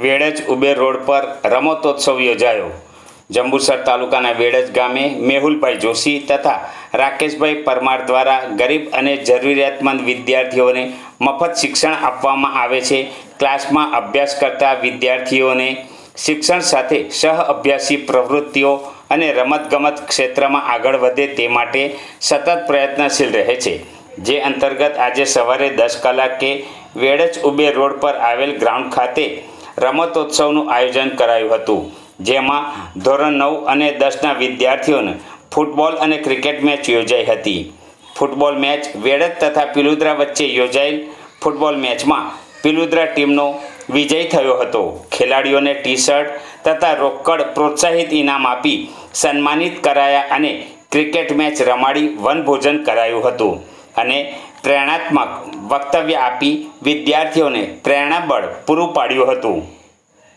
Vadaj Uber road પર રમતોત્સવ યોજાયો। જંબુસર તાલુકાના વેડજ ગામે મેહુલભાઈ જોશી તથા રાકેશભાઈ પરમાર દ્વારા ગરીબ અને જરૂરિયાતમંદ વિદ્યાર્થીઓને મફત શિક્ષણ આપવામાં આવે છે। ક્લાસમાં અભ્યાસ કરતા વિદ્યાર્થીઓને શિક્ષણ સાથે સહ અભ્યાસી પ્રવૃત્તિઓ અને રમતગમત ક્ષેત્રમાં આગળ વધે તે માટે સતત પ્રયત્નશીલ રહે છે। જે અંતર્ગત આજે સવારે 10 કલાકે વેડજ ઉબેર રોડ પર આવેલ ગ્રાઉન્ડ ખાતે રમતોત્સવનું આયોજન કરાયું હતું, જેમાં ધોરણ 9 અને 10ના વિદ્યાર્થીઓને ફૂટબોલ અને ક્રિકેટ મેચ યોજાઈ હતી। ફૂટબોલ મેચ વેડજ તથા પિલુદ્રા વચ્ચે યોજાયેલ ફૂટબોલ મેચમાં પિલુદ્રા ટીમનો વિજય થયો હતો। ખેલાડીઓને ટી-શર્ટ તથા રોકડ પ્રોત્સાહિત ઇનામ આપી સન્માનિત કરાયા અને ક્રિકેટ મેચ રમાડી વનભોજન કરાયું હતું અને પ્રેરણાત્મક વક્તવ્ય આપી વિદ્યાર્થીઓને પ્રેરણાબળ પૂરું પાડ્યું હતું।